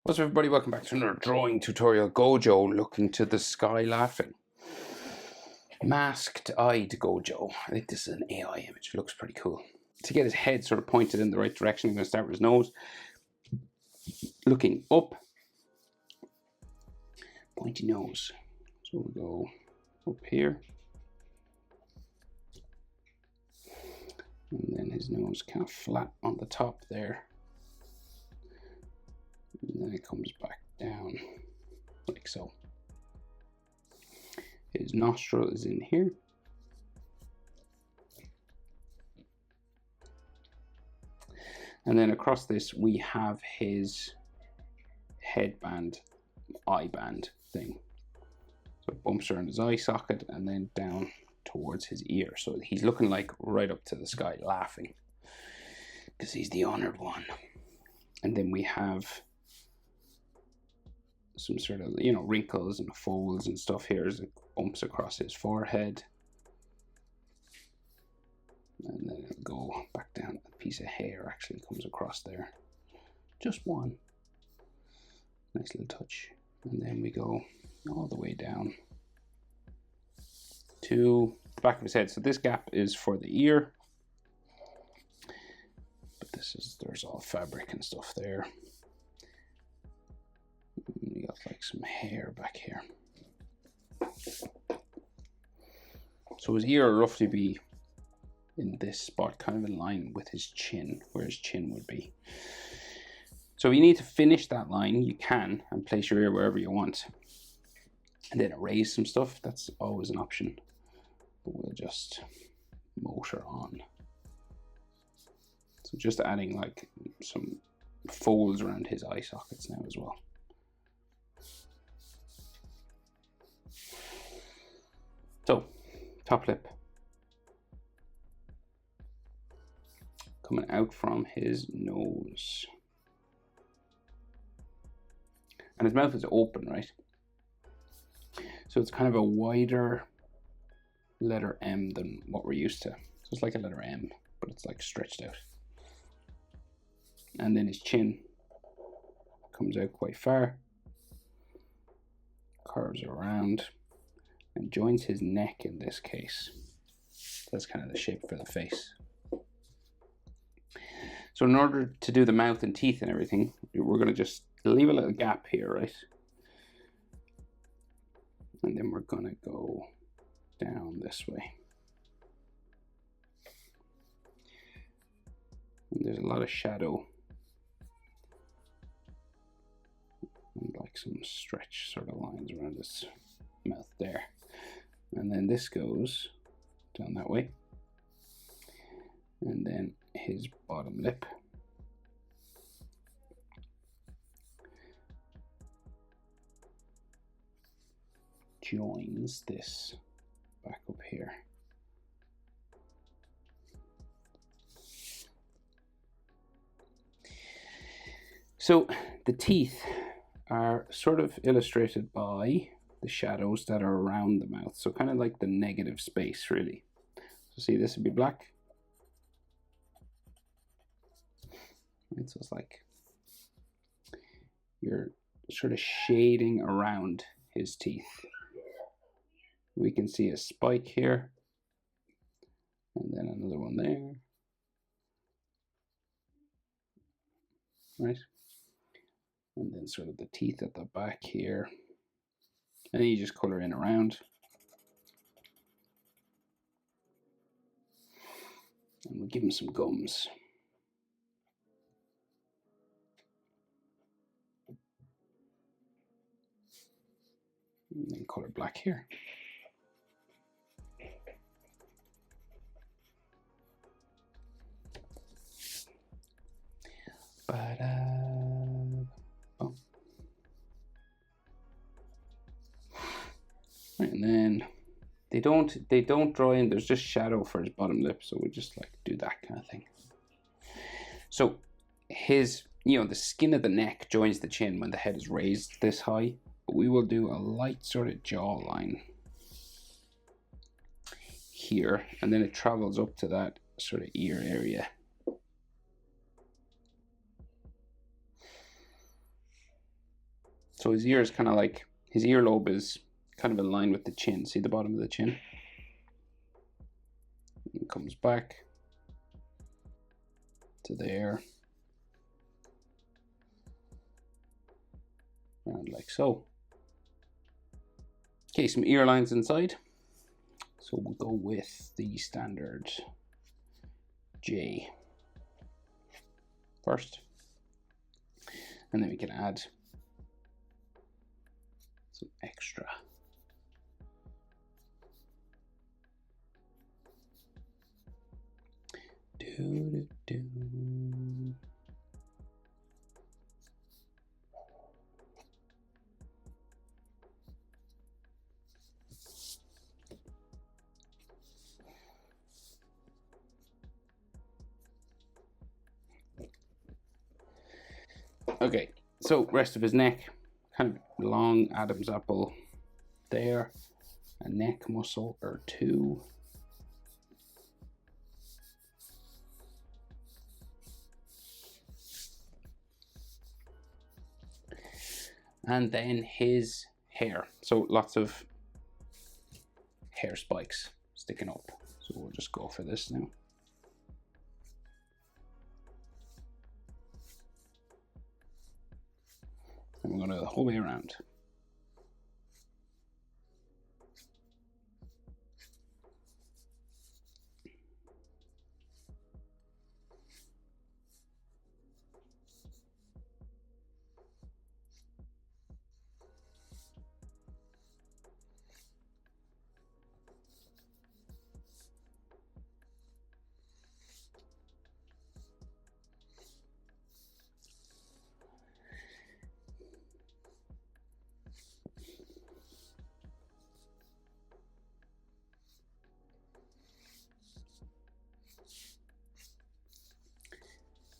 What's up, everybody? Welcome back to another drawing tutorial. Gojo looking to the sky laughing. Masked-eyed Gojo. I think this is an AI image. It looks pretty cool. To get his head sort of pointed in the right direction, I'm going to start with his nose. Looking up. Pointy nose. So we'll go up here. And then his nose kind of flat on the top there. And then it comes back down like so. His nostril is in here. And then across this we have his headband, eye band thing. So it bumps around his eye socket and then down towards his ear. So he's looking like right up to the sky laughing because he's the honored one. And then we have some sort of, wrinkles and folds and stuff here as it bumps across his forehead. And then it'll go back down. A piece of hair actually comes across there. Just one. Nice little touch. And then we go all the way down to the back of his head. So this gap is for the ear. But there's all fabric and stuff there. We got like some hair back here. So his ear will roughly be in this spot, kind of in line with his chin, where his chin would be. So if you need to finish that line, you can, and place your ear wherever you want. And then erase some stuff, that's always an option. But we'll just motor on. So just adding like some folds around his eye sockets now as well. So, top lip. Coming out from his nose. And his mouth is open, right? So it's kind of a wider letter M than what we're used to. So it's like a letter M, but it's like stretched out. And then his chin comes out quite far. Curves around. And joins his neck in this case. That's kind of the shape for the face. So in order to do the mouth and teeth and everything, we're going to just leave a little gap here, right? And then we're going to go down this way. And there's a lot of shadow. And like some stretch sort of lines around his mouth there. And then this goes down that way. And then his bottom lip. Joins this back up here. So the teeth are sort of illustrated by the shadows that are around the mouth. So kind of like the negative space, really. So see, this would be black. Right, so it's like you're sort of shading around his teeth. We can see a spike here. And then another one there. Right? And then sort of the teeth at the back here. And then you just color in around. And we'll give him some gums. And then color black here. Oh. Right, and then they don't draw in. There's just shadow for his bottom lip, so we just like do that kind of thing. So his, the skin of the neck joins the chin when the head is raised this high. But we will do a light sort of jawline here, and then it travels up to that sort of ear area. So his ear is kind of like, his earlobe is kind of in line with the chin. See the bottom of the chin? It comes back to there. And like so. Okay, some ear lines inside. So we'll go with the standard J first. And then we can add some extra. Okay, so rest of his neck, kind of long Adam's apple there, a neck muscle or two. And then his hair. So lots of hair spikes sticking up. So we'll just go for this now. And we're going to go the whole way around.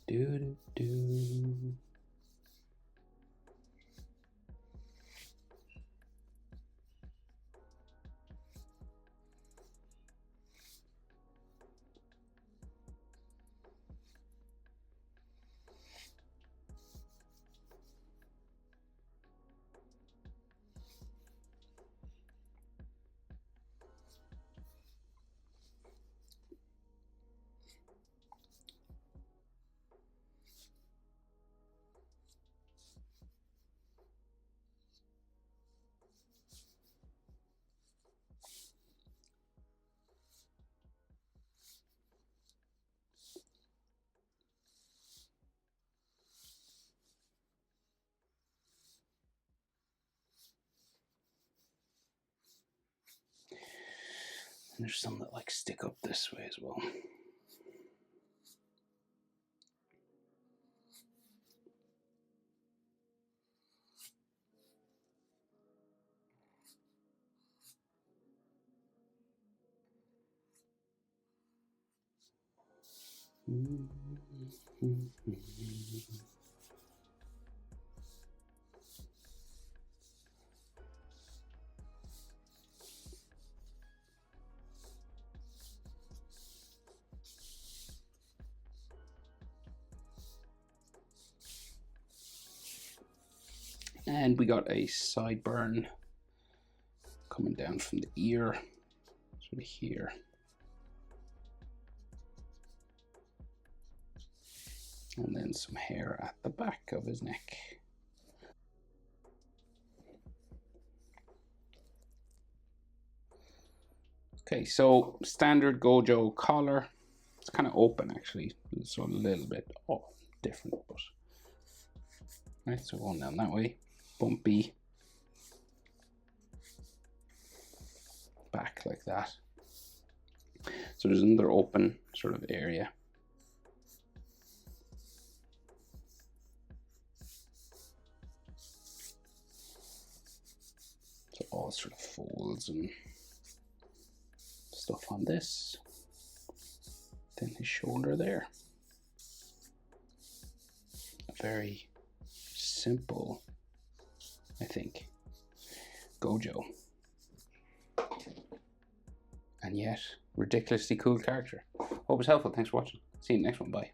Do, do, do. And there's some that like stick up this way as well. And we got a sideburn coming down from the ear, sort of here. And then some hair at the back of his neck. Okay, so standard Gojo collar. It's kind of open actually, so a little bit different, but right. So going down that way, bumpy, back like that. So there's another open sort of area. So all sort of folds and stuff on this. Then his shoulder there. A very simple, I think, Gojo. And yet, ridiculously cool character. Hope it's helpful. Thanks for watching. See you in the next one. Bye.